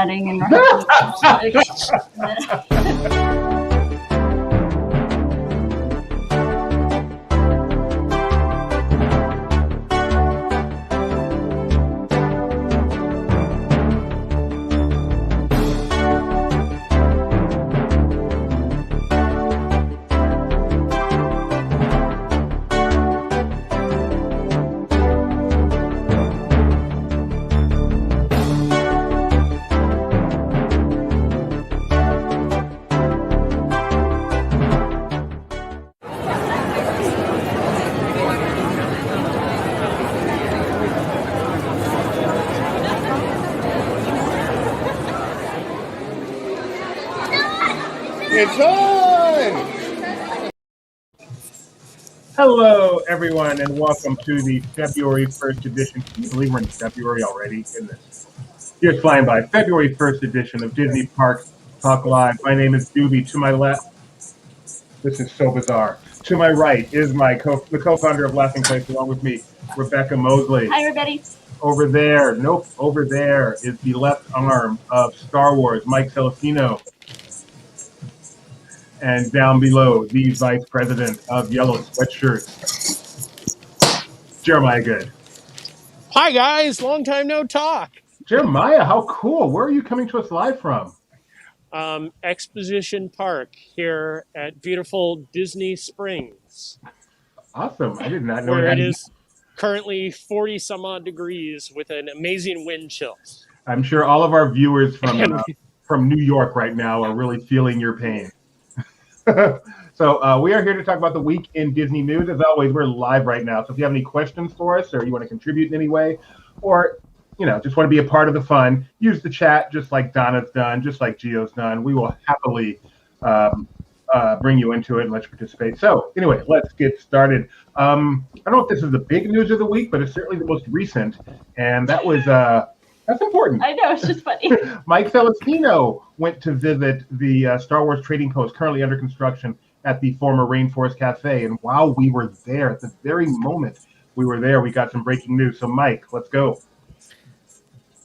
wedding and we're having It's on! Hello, everyone, and welcome to the February 1st edition. Can you believe we're in February already? Goodness. Here's flying by. February 1st edition of Disney Parks Talk Live. My name is Doobie. To my left, this is so bizarre. To my right is the co-founder of Laughing Place, along with me, Rebecca Mosley. Hi, everybody. Over there is the left arm of Star Wars, Mike Celestino. And down below, the vice president of Yellow Sweatshirts, Jeremiah Good. Hi, guys. Long time no talk. Jeremiah, how cool. Where are you coming to us live from? Exposition Park here at beautiful Disney Springs. Awesome. I did not know where that. It is currently 40 some odd degrees with an amazing wind chill. I'm sure all of our viewers from New York right now are really feeling your pain. So we are here to talk about the week in Disney news. As always, we're live right now. So if you have any questions for us or you want to contribute in any way, or just want to be a part of the fun, use the chat just like Donna's done, just like Gio's done. We will happily bring you into it and let you participate. So anyway, let's get started. I don't know if this is the big news of the week, but it's certainly the most recent, and that was that's important. I know, it's just funny. Mike Celestino went to visit the Star Wars Trading Post, currently under construction at the former Rainforest Cafe. And while we were there, at the very moment we were there, we got some breaking news. So, Mike, let's go.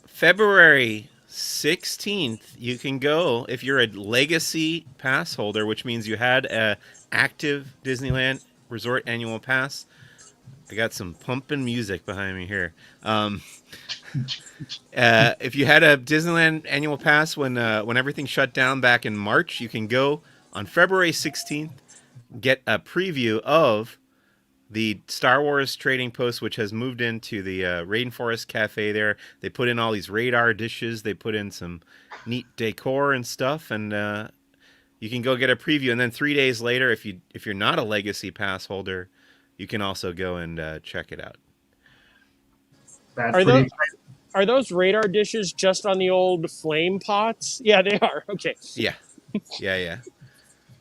February 16th, you can go if you're a legacy pass holder, which means you had an active Disneyland Resort annual pass. I got some pumping music behind me here. If you had a Disneyland annual pass when everything shut down back in March, you can go on February 16th, get a preview of the Star Wars Trading Post, which has moved into the Rainforest Cafe there. They put in all these radar dishes. They put in some neat decor and stuff, and you can go get a preview. And then 3 days later, if you're not a legacy pass holder, you can also go and check it out. Are those radar dishes just on the old flame pots? Yeah, they are. Okay. Yeah.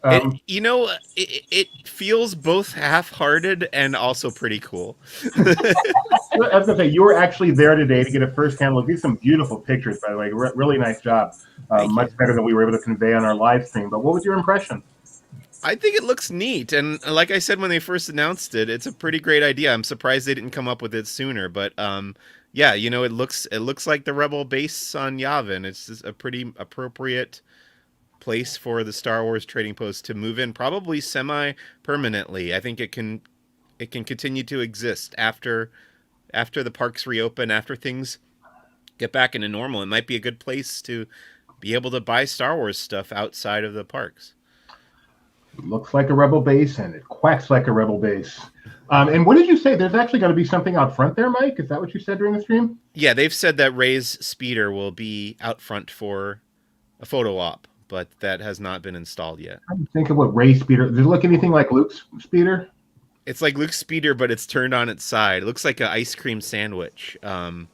It feels both half-hearted and also pretty cool. I was going to say, you were actually there today to get a first-hand look. These are some beautiful pictures, by the way. Really nice job. Much better than we were able to convey on our live stream. But what was your impression? I think it looks neat, and like I said when they first announced it, it's a pretty great idea. I'm surprised they didn't come up with it sooner, but yeah, it looks like the Rebel base on Yavin. It's just a pretty appropriate place for the Star Wars Trading Post to move in, probably semi-permanently. I think it can continue to exist after the parks reopen, after things get back into normal. It might be a good place to be able to buy Star Wars stuff outside of the parks. Looks like a Rebel base, and it quacks like a Rebel base. And what did you say? There's actually going to be something out front there, Mike? Is that what you said during the stream? Yeah, they've said that Rey's speeder will be out front for a photo op, but that has not been installed yet. I'm thinking what Rey's speeder. Does it look anything like Luke's speeder? It's like Luke's speeder, but it's turned on its side. It looks like an ice cream sandwich. I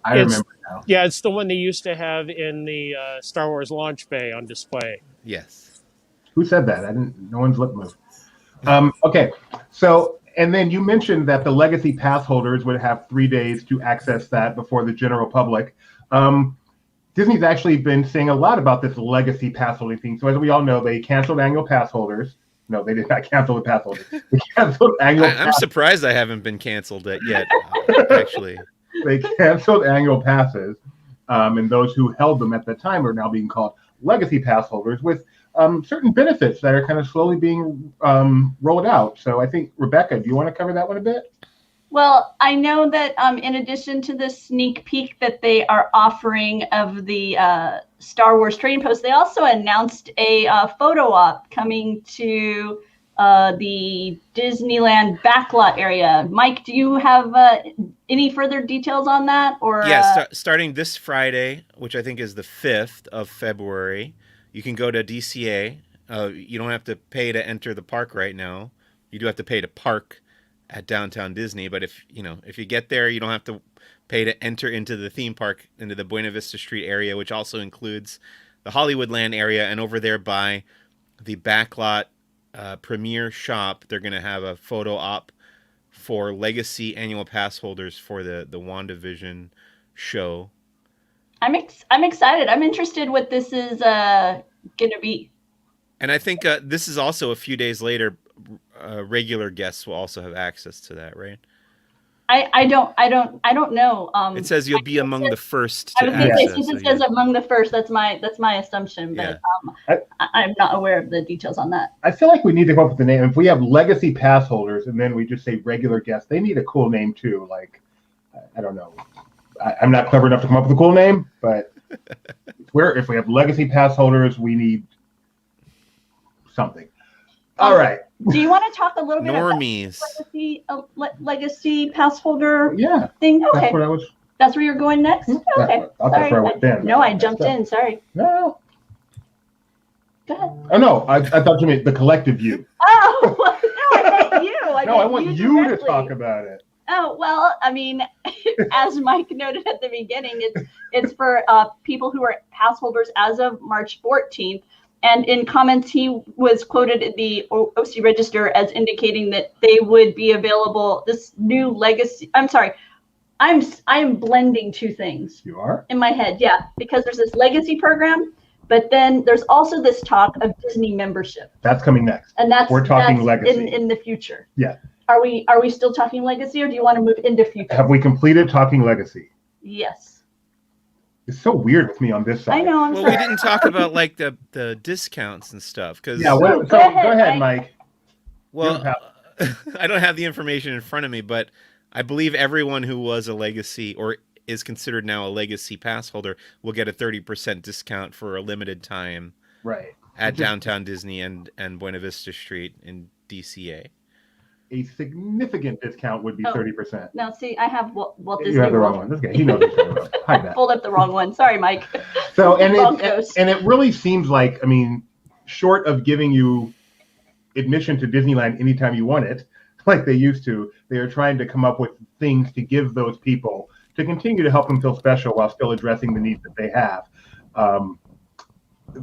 remember now. Yeah, it's the one they used to have in the Star Wars launch bay on display. Yes. Who said that? No one's lip moved. Okay, so, and then you mentioned that the legacy pass holders would have 3 days to access that before the general public. Disney's actually been saying a lot about this legacy pass holding thing. So as we all know, they canceled annual pass holders. No, they did not cancel the pass holders. They canceled annual I'm surprised I haven't been canceled yet, actually. They canceled annual passes. and those who held them at the time are now being called legacy pass holders with certain benefits that are kind of slowly being rolled out. So I think, Rebecca, do you want to cover that one a bit? Well, I know that in addition to the sneak peek that they are offering of the Star Wars Trading Post, they also announced a photo op coming to the Disneyland backlot area. Mike, do you have any further details on that? Or yeah, starting this Friday, which I think is the 5th of February, you can go to DCA. You don't have to pay to enter the park right now. You do have to pay to park at Downtown Disney, but if you get there, you don't have to pay to enter into the theme park, into the Buena Vista Street area, which also includes the Hollywoodland area, and over there by the backlot premier shop, they're going to have a photo op for legacy annual pass holders for the WandaVision show. I'm excited. I'm interested what this is going to be. And I think this is also a few days later. Regular guests will also have access to that, right? I don't know. It says you'll be among the first I to was going to say, access. since it says among the first, that's my assumption, but I'm not aware of the details on that. I feel like we need to come up with a name. If we have legacy pass holders and then we just say regular guests, they need a cool name too. Like, I don't know. I'm not clever enough to come up with a cool name, but if we have legacy pass holders, we need something. All right. Do you want to talk a little bit Normies. about legacy pass holder thing? Okay. That's what I was. That's where you're going next? Okay. That's where I went in. No, I jumped in. Sorry. No. Go ahead. Oh, no. I thought you meant the collective view. Oh, no, I meant you. I want you to talk about it. Oh, well, I mean, as Mike noted at the beginning, it's for people who are pass holders as of March 14th. And in comments, he was quoted in the OC Register as indicating that they would be available. This new legacy. I'm sorry. I am blending two things. You are? In my head, yeah, because there's this legacy program, but then there's also this talk of Disney membership. That's coming next. And we're talking legacy in the future. Yeah. Are we still talking legacy, or do you want to move into future? Have we completed talking legacy? Yes. It's so weird with me on this side. I know. I'm Well, sorry. we didn't talk about like the discounts and stuff because Go ahead, Mike. Well, I don't have the information in front of me, but I believe everyone who was a legacy or is considered now a legacy pass holder will get a 30% discount for a limited time, right, at Downtown Disney and Buena Vista Street in DCA. A significant discount would be 30%. Now, see, I have Walt Disney. You have the wrong one. Okay, he knows he's talking about. Hide that. Pulled up the wrong one. Sorry, Mike. So, and it really seems like, I mean, short of giving you admission to Disneyland anytime you want it, like they used to, they are trying to come up with things to give those people to continue to help them feel special while still addressing the needs that they have,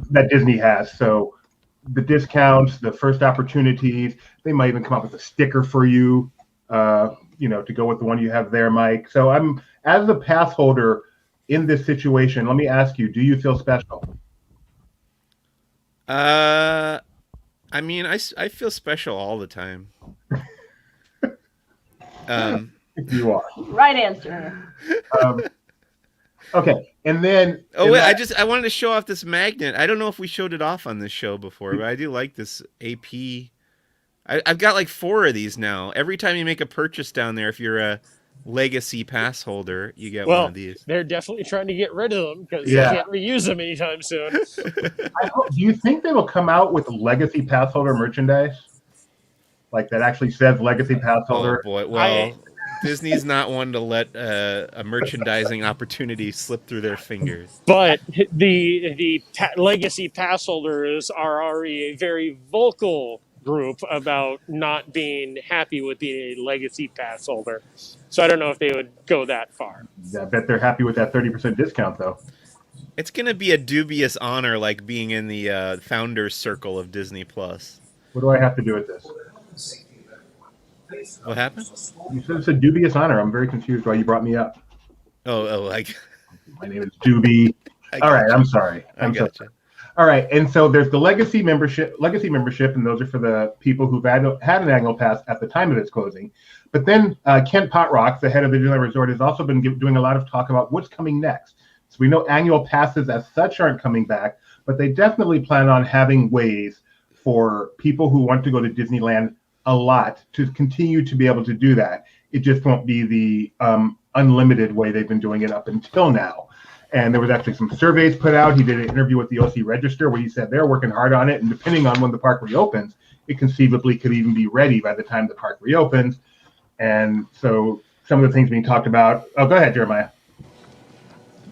that Disney has. So the discounts, the first opportunities, they might even come up with a sticker for you, to go with the one you have there, Mike. So I'm, as a pass holder in this situation, let me ask you, do you feel special? I mean, I feel special all the time. You are. Right answer. Okay, and then... Oh, wait, I wanted to show off this magnet. I don't know if we showed it off on this show before, but I do like this AP. I've got like 4 of these now. Every time you make a purchase down there, if you're a legacy pass holder, you get one of these. They're definitely trying to get rid of them because they can't reuse them anytime soon. Do you think they will come out with legacy pass holder merchandise? Like that actually says legacy pass holder? Oh, boy. Well... Disney's not one to let a merchandising opportunity slip through their fingers. But the legacy pass holders are already a very vocal group about not being happy with being a legacy pass holder. So I don't know if they would go that far. I bet they're happy with that 30% discount, though. It's going to be a dubious honor like being in the founders circle of Disney+. What do I have to do with this? What happened? You said it's a dubious honor. I'm very confused why you brought me up. My name is Doobie. All right, I'm sorry. I gotcha. All right, and so there's the legacy membership, and those are for the people who've had an annual pass at the time of its closing. But then Kent Potrock, the head of the Disneyland Resort, has also been doing a lot of talk about what's coming next. So we know annual passes as such aren't coming back, but they definitely plan on having ways for people who want to go to Disneyland a lot to continue to be able to do that. It just won't be the unlimited way they've been doing it up until now. And there was actually some surveys put out. He did an interview with the OC Register where he said they're working hard on it, and depending on when the park reopens, it conceivably could even be ready by the time the park reopens. And so some of the things being talked about. Oh, go ahead, Jeremiah.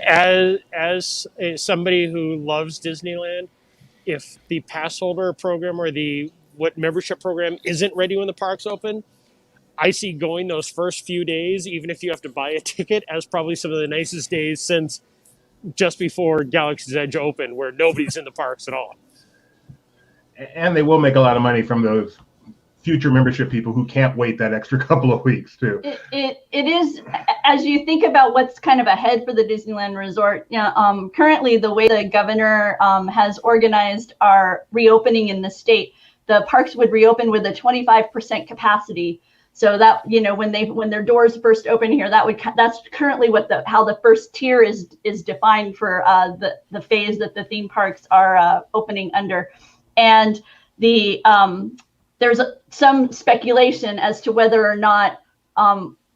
As somebody who loves Disneyland, if the pass holder program or the membership program isn't ready when the park's open, I see going those first few days, even if you have to buy a ticket, as probably some of the nicest days since just before Galaxy's Edge opened, where nobody's in the parks at all. And they will make a lot of money from those future membership people who can't wait that extra couple of weeks too. It is, as you think about what's kind of ahead for the Disneyland Resort. Currently, the way the governor has organized our reopening in the state, the parks would reopen with a 25% capacity. So that, when their doors first open here, that's currently how the first tier is defined for the phase that the theme parks are opening under. And there's some speculation as to whether or not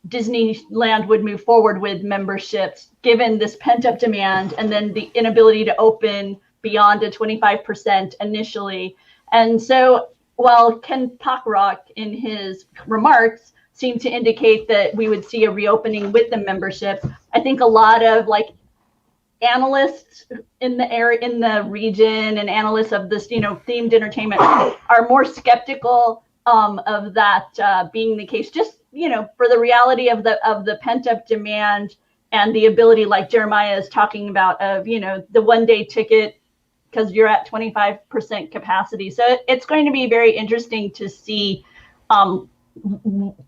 Disneyland would move forward with memberships, given this pent-up demand and then the inability to open beyond a 25% initially. And so while Ken Pockrock in his remarks seemed to indicate that we would see a reopening with the memberships, I think a lot of analysts in the region and analysts of this, themed entertainment are more skeptical of that being the case, just, for the reality of the pent up demand and the ability, like Jeremiah is talking about, of, the 1 day ticket, because you're at 25% capacity. So it's going to be very interesting to see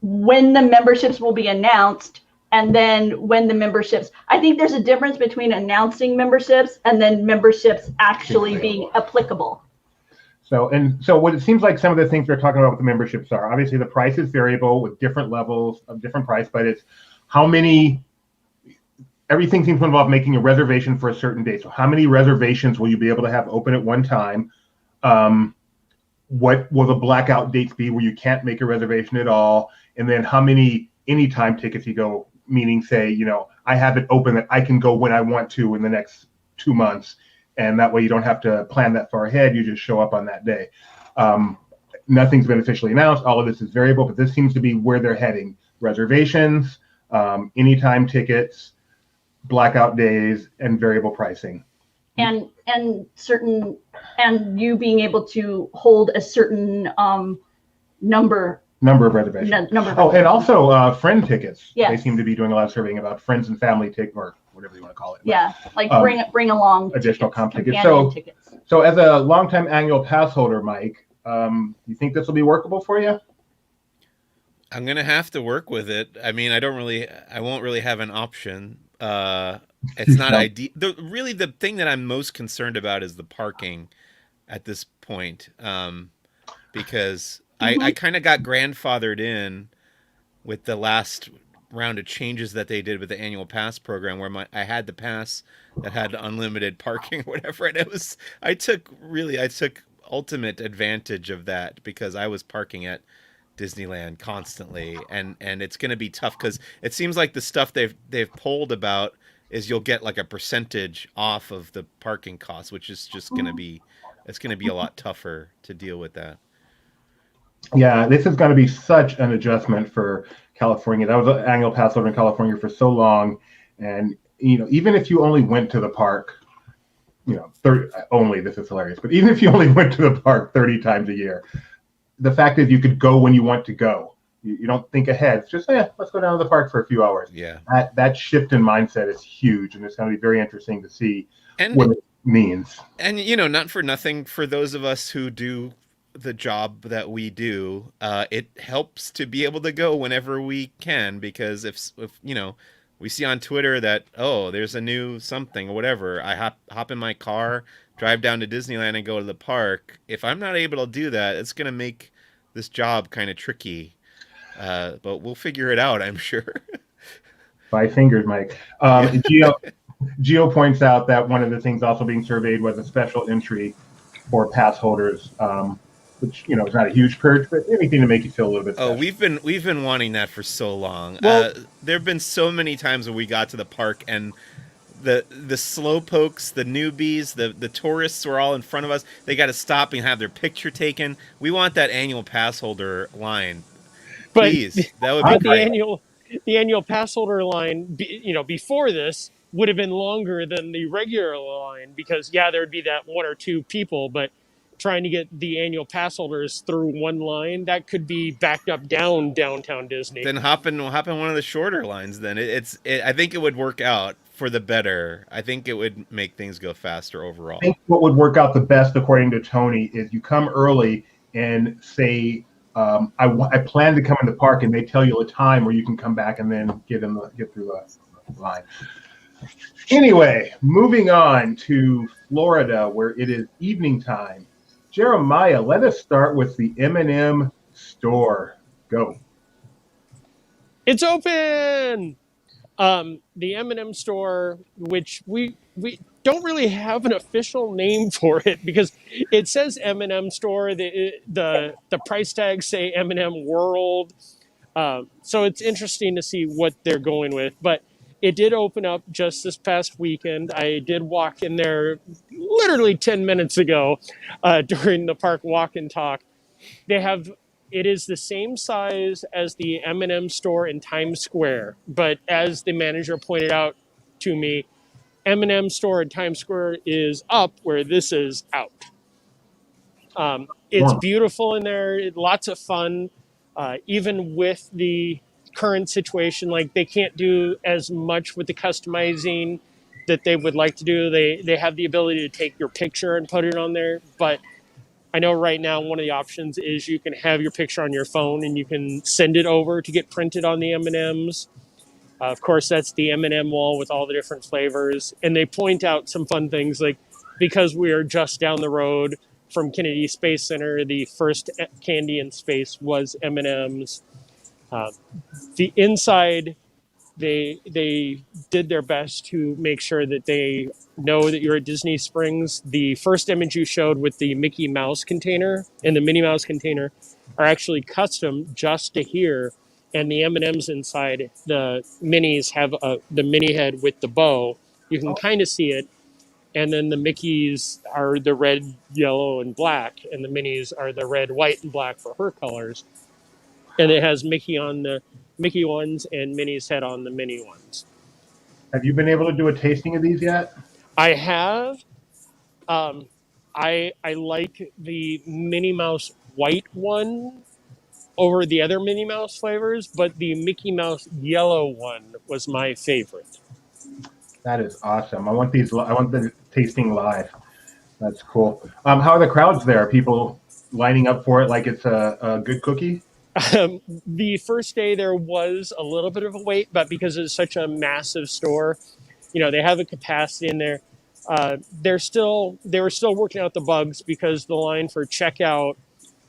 when the memberships will be announced. And then when the memberships, I think there's a difference between announcing memberships and then memberships actually being applicable. So what it seems like some of the things we're talking about with the memberships are, obviously the price is variable with different levels of different price, but it's how many, everything seems to involve making a reservation for a certain date. So how many reservations will you be able to have open at one time? What will the blackout dates be where you can't make a reservation at all? And then how many anytime tickets you go, meaning say, I have it open that I can go when I want to in the next 2 months. And that way you don't have to plan that far ahead. You just show up on that day. Nothing's been officially announced. All of this is variable, but this seems to be where they're heading. Reservations, anytime tickets, blackout days, and variable pricing. And you being able to hold a certain number of reservations. And also friend tickets. Yes. They seem to be doing a lot of surveying about friends and family tickets, or whatever you want to call it. Yeah, like bring along additional comp tickets. Tickets. So as a longtime annual pass holder, Mike, you think this will be workable for you? I'm gonna have to work with it. I mean, I won't really have an option. It's not ideal. The thing that I'm most concerned about is the parking at this point, because I kind of got grandfathered in with the last round of changes that they did with the annual pass program, where I had the pass that had unlimited parking or whatever, and I took ultimate advantage of that because I was parking at Disneyland constantly, and it's going to be tough because it seems like the stuff they've polled about is you'll get like a percentage off of the parking costs, which is just going to be a lot tougher to deal with that. Yeah, this is going to be such an adjustment for California. That was an annual pass holder in California for so long, and even if you only went to the park, this is hilarious, but even if you only went to the park 30 times a year, the fact is you could go when you want to go. You don't think ahead. It's just, let's go down to the park for a few hours. Yeah. That shift in mindset is huge, and it's going to be very interesting to see what it means. And, not for nothing, for those of us who do the job that we do, it helps to be able to go whenever we can, because if we see on Twitter that, there's a new something or whatever, I hop in my car, drive down to Disneyland and go to the park. If I'm not able to do that, it's going to make this job kind of tricky. But we'll figure it out, I'm sure. 5 fingers, Mike. Geo points out that one of the things also being surveyed was a special entry for pass holders, which is not a huge perk, but anything to make you feel a little bit special. Oh, we've been wanting that for so long. Well, there have been so many times when we got to the park and the slow pokes, the newbies, the tourists were all in front of us. They got to stop and have their picture taken. We want that annual pass holder line. but Please, that would be great. the annual pass holder line, before this would have been longer than the regular line because there'd be that one or two people, but trying to get the annual pass holders through one line that could be backed up downtown Disney. Then hop in one of the shorter lines. Then I think it would work out for the better. I think it would make things go faster overall. I think what would work out the best, according to Tony, is you come early and say, I plan to come in the park, and they tell you a time where you can come back and then get through the line. Anyway, moving on to Florida, where it is evening time. Jeremiah, let us start with the M&M store. Go. It's open. The M&M store, which we don't really have an official name for it because it says M&M store. The price tags say M&M World. So it's interesting to see what they're going with. But it did open up just this past weekend. I did walk in there literally 10 minutes ago during the park walk and talk. It is the same size as the M&M store in Times Square, but as the manager pointed out to me, M&M store in Times Square is up where this is out. It's beautiful in there, lots of fun, even with the current situation. Like they can't do as much with the customizing that they would like to do. They have the ability to take your picture and put it on there, but I know right now one of the options is you can have your picture on your phone and you can send it over to get printed on the M&Ms. Of course, that's the M&M wall with all the different flavors. And they point out some fun things like because we are just down the road from Kennedy Space Center, the first candy in space was M&Ms. The inside, they did their best to make sure that they know that you're at Disney Springs. The first image you showed with the Mickey Mouse container and the Minnie Mouse container are actually custom just to here. And the M&Ms inside, the minis have the mini head with the bow. You can kind of see it. And then the Mickeys are the red, yellow, and black. And the minis are the red, white, and black for her colors. And it has Mickey on the Mickey ones and Minnie's head on the Minnie ones. Have you been able to do a tasting of these yet? I have. I like the Minnie Mouse white one over the other Minnie Mouse flavors, but the Mickey Mouse yellow one was my favorite. That is awesome. I want the tasting live. That's cool. How are the crowds there? Are people lining up for it like it's a good cookie? The first day there was a little bit of a wait, but because it's such a massive store, they have a capacity in there. They were still working out the bugs because the line for checkout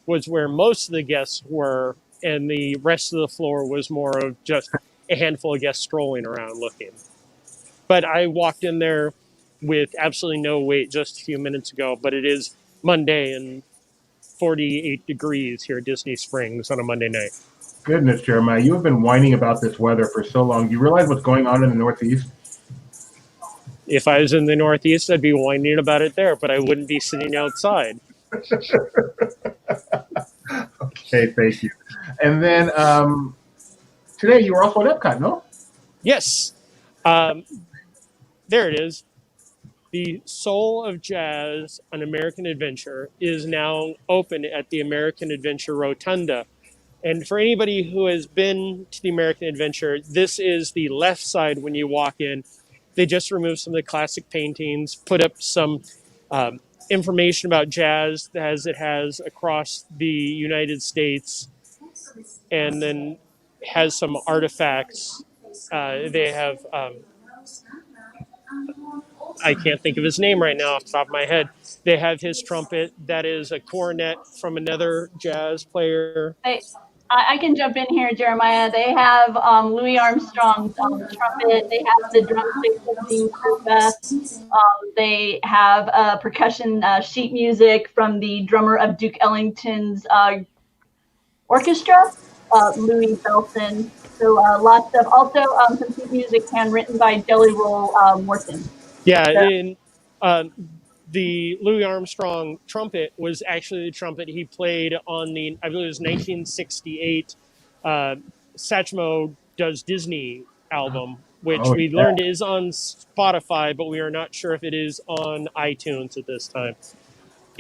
was where most of the guests were, and the rest of the floor was more of just a handful of guests strolling around looking. But I walked in there with absolutely no wait just a few minutes ago, but it is Monday and 48 degrees here at Disney Springs on a Monday night. Goodness, Jeremiah, you have been whining about this weather for so long. Do you realize what's going on in the Northeast? If I was in the Northeast, I'd be whining about it there, but I wouldn't be sitting outside. Okay, thank you. And then today you were also at Epcot, no? Yes. There it is. The Soul of Jazz, an American Adventure, is now open at the American Adventure Rotunda. And for anybody who has been to the American Adventure, this is the left side when you walk in. They just removed some of the classic paintings, put up some information about jazz as it has across the United States, and then has some artifacts. They have... I can't think of his name right now off the top of my head. They have his trumpet. That is a cornet from another jazz player. I can jump in here, Jeremiah. They have Louis Armstrong's trumpet. They have the drumsticks of the marimba. They have percussion sheet music from the drummer of Duke Ellington's orchestra, Louis Belson. So lots of also some sheet music handwritten by Jelly Roll Morton. Yeah, So, and the Louis Armstrong trumpet was actually the trumpet he played on the, I believe it was 1968 Satchmo Does Disney album, which we learned is on Spotify, but we are not sure if it is on iTunes at this time.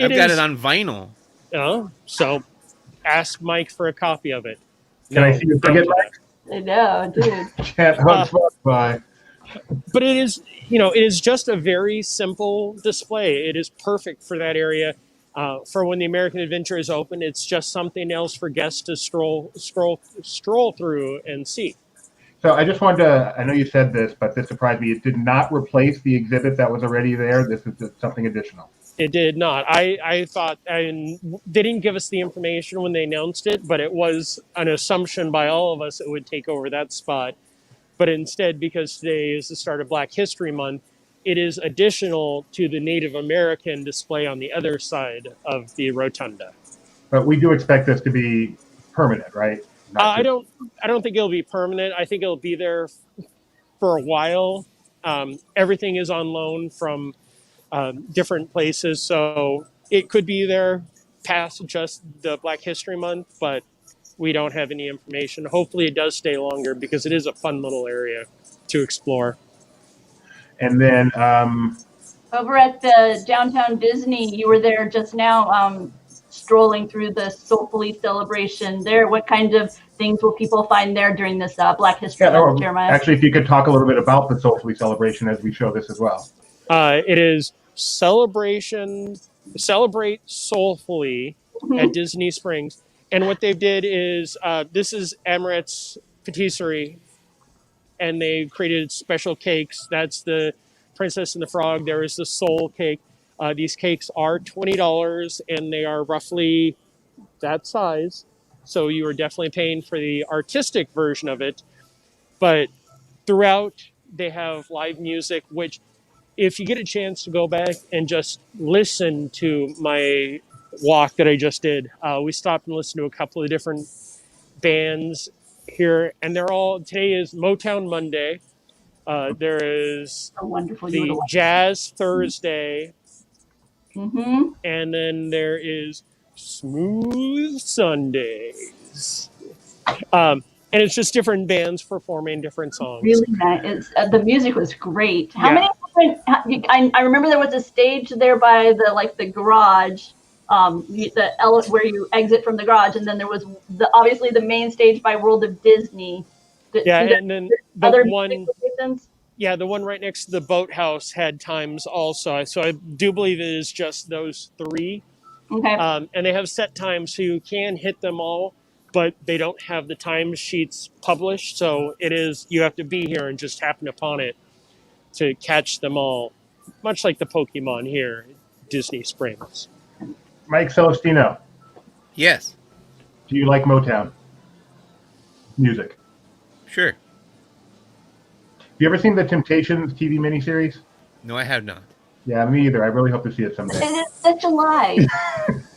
I've got it on vinyl. So ask Mike for a copy of it. Can I see your ticket, Mike? I know, dude. Can't on Spotify. But it is, it is just a very simple display. It is perfect for that area. For when the American Adventure is open, it's just something else for guests to stroll through and see. So I just wanted to, I know you said this, but this surprised me. It did not replace the exhibit that was already there. This is just something additional. It did not. I thought, and they didn't give us the information when they announced it, but it was an assumption by all of us it would take over that spot. But instead, because today is the start of Black History Month, it is additional to the Native American display on the other side of the rotunda. But we do expect this to be permanent, right? I don't think it'll be permanent. I think it'll be there for a while. Everything is on loan from different places, so it could be there past just the Black History Month, but we don't have any information. Hopefully it does stay longer because it is a fun little area to explore. And then over at the Downtown Disney, you were there just now strolling through the Soulfully celebration there. What kinds of things will people find there during this Black History Month, Jeremiah? Actually, if you could talk a little bit about the Soulfully celebration as we show this as well. It is Celebrate Soulfully at Disney Springs. And what they did is, this is Amaret's Patisserie, and they created special cakes. That's the Princess and the Frog. There is the Soul Cake. These cakes are $20, and they are roughly that size. So you are definitely paying for the artistic version of it. But throughout, they have live music, which if you get a chance to go back and just listen to my walk that I just did, we stopped and listened to a couple of different bands here, and they're all, today is Motown Monday. There is the Jazz Thursday, and then there is Smooth Sundays. And it's just different bands performing different songs. Really nice. The music was great. How many different? I remember there was a stage there by the garage, where you exit from the garage, and then there was obviously the main stage by World of Disney. And then the one right next to the boathouse had times also. So I do believe it is just those three. Okay. And they have set times, so you can hit them all, but they don't have the time sheets published. So you have to be here and just happen upon it to catch them all, much like the Pokemon here at Disney Springs. Mike Celestino. Yes. Do you like Motown music? Sure. Have you ever seen the Temptations TV miniseries? No, I have not. Yeah, me either. I really hope to see it someday. It is such a lie.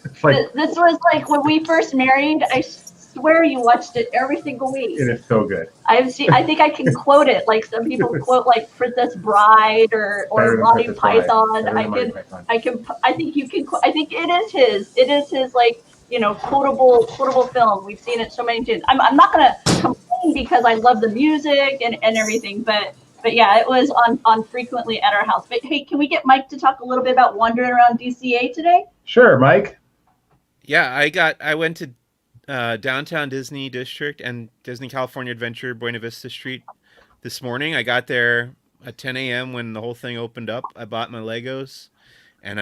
It's like, this was like when we first married. I swear you watched it every single week. it is so good. I think I can quote it. Like some people quote like Princess Bride or Monty Python. I think you can. I think it is his. It is his quotable film. We've seen it so many times. I'm not gonna complain because I love the music and everything, but yeah, it was on frequently at our house. But hey, can we get Mike to talk a little bit about wandering around DCA today? Sure, Mike. Yeah, I went to Downtown Disney District and Disney California Adventure Buena Vista Street this morning. I got there at 10 a.m. when the whole thing opened up. I bought my Legos, and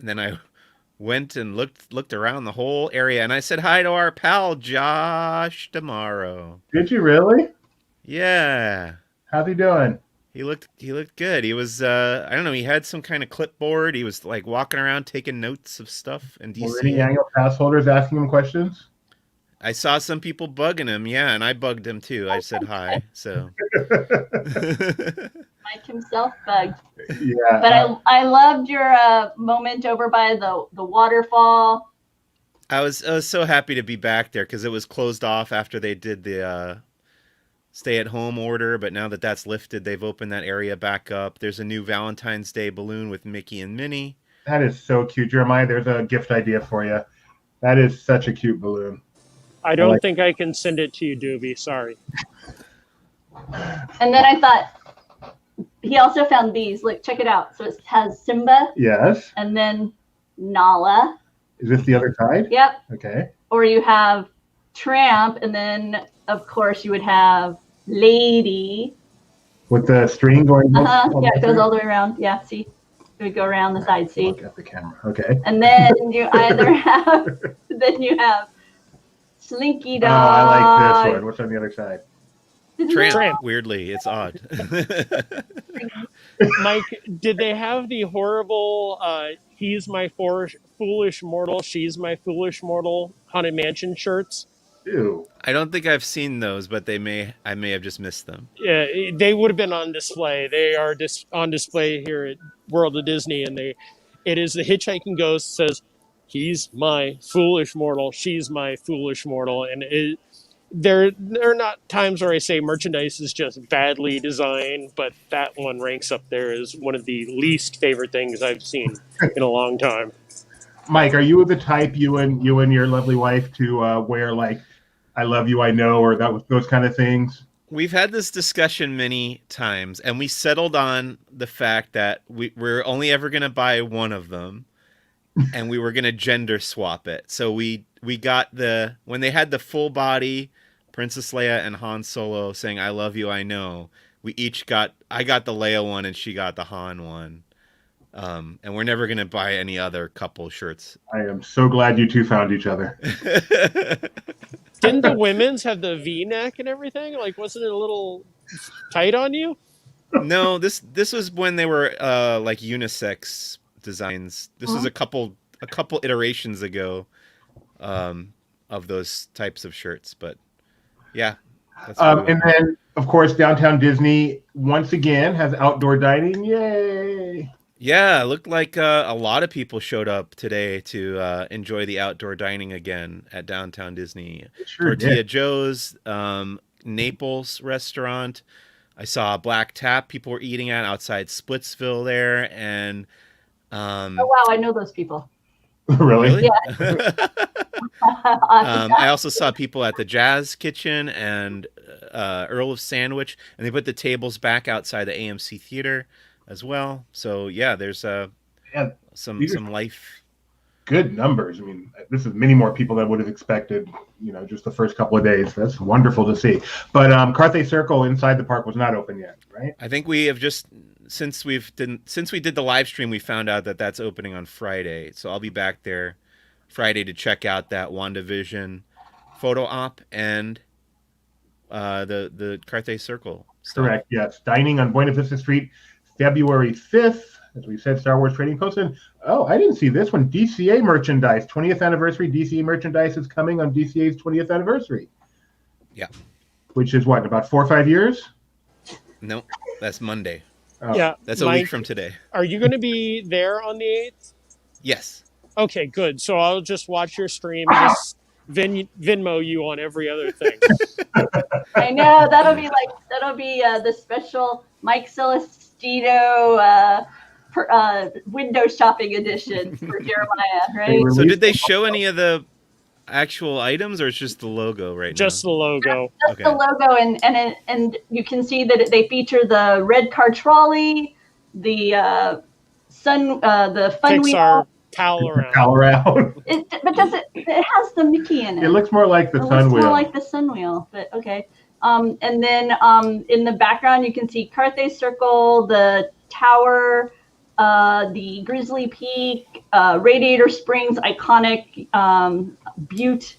then I went and looked around the whole area, and I said hi to our pal Josh tomorrow. Did you really? Yeah. How's he doing? He looked good. He was I don't know, he had some kind of clipboard. He was like walking around taking notes of stuff in DC. Were any annual pass holders asking him questions? I saw some people bugging him, yeah, and I bugged him too. I said hi, so. Mike himself bugged. Yeah. But I loved your moment over by the waterfall. I was so happy to be back there because it was closed off after they did the stay-at-home order, but now that that's lifted, they've opened that area back up. There's a new Valentine's Day balloon with Mickey and Minnie. That is so cute, Jeremiah. There's a gift idea for you. That is such a cute balloon. I don't think I can send it to you, Doobie. Sorry. And then I thought he also found these. Look, check it out. So it has Simba. Yes. And then Nala. Is this the other side? Yep. Okay. Or you have Tramp, and then of course you would have Lady. With the string going. Yeah, it goes all the way around. Yeah, see, it would go around the side. See. Look at the camera. Okay. And then you either have Slinky Dog. Oh, I like this one. What's on the other side? Tramp. Weirdly, it's odd. Mike, did they have the horrible he's my foolish mortal, she's my foolish mortal Haunted Mansion shirts? Ew. I don't think I've seen those, but I may have just missed them. Yeah, they would have been on display. They are on display here at World of Disney, and it is the hitchhiking ghost says, he's my foolish mortal, she's my foolish mortal, and there are not times where I say merchandise is just badly designed, but that one ranks up there as one of the least favorite things I've seen in a long time. Mike, are you the type, you and your lovely wife, to wear like "I love you, I know" or those kind of things? We've had this discussion many times, and we settled on the fact that we're only ever going to buy one of them, and we were going to gender swap it. So we got when they had the full body Princess Leia and Han Solo saying "I love you, I know," I got the Leia one and she got the Han one. And we're never going to buy any other couple shirts. I am so glad you two found each other. Didn't the women's have the V-neck and everything? Like, wasn't it a little tight on you? No, this was when they were like unisex designs. This was a couple iterations ago of those types of shirts, but yeah. And then, of course, Downtown Disney once again has outdoor dining. Yay! Yeah, it looked like a lot of people showed up today to enjoy the outdoor dining again at Downtown Disney. Sure Tortilla did. Joe's, Naples restaurant. I saw Black Tap people were eating at outside Splitsville there. And Oh, wow, I know those people. Really? Yeah. I also saw people at the Jazz Kitchen and Earl of Sandwich, and they put the tables back outside the AMC Theater as well. So yeah, there's some life. Good numbers. I mean, this is many more people than I would have expected, just the first couple of days. That's wonderful to see. But Carthay Circle inside the park was not open yet, right? I think we have just since we did the live stream, we found out that that's opening on Friday. So I'll be back there Friday to check out that WandaVision photo op and the Carthay Circle stuff. Correct. Yes. Dining on Buena Vista Street, February 5th. As we said, Star Wars Trading Post. And, I didn't see this one. DCA merchandise, 20th anniversary. DCA merchandise is coming on DCA's 20th anniversary. Yeah. Which is what, about 4 or 5 years? No, that's Monday. Oh. Yeah. That's a Mike, week from today. Are you going to be there on the 8th? Yes. Okay, good. So I'll just watch your stream and just Venmo you on every other thing. I know that'll be the special Mike Celestino window shopping edition for Jeremiah, right? So did they show any of the actual items, or it's just the logo right Just now? the logo. Just the logo, and you can see that they feature the red car trolley, the the fun Pixar wheel. pal around. Pal around. It has the Mickey in it. It looks more like the It Sun looks Wheel. more like the Sun Wheel, but okay. And then in the background you can see Carthay Circle, the tower, the Grizzly Peak, Radiator Springs, iconic Butte.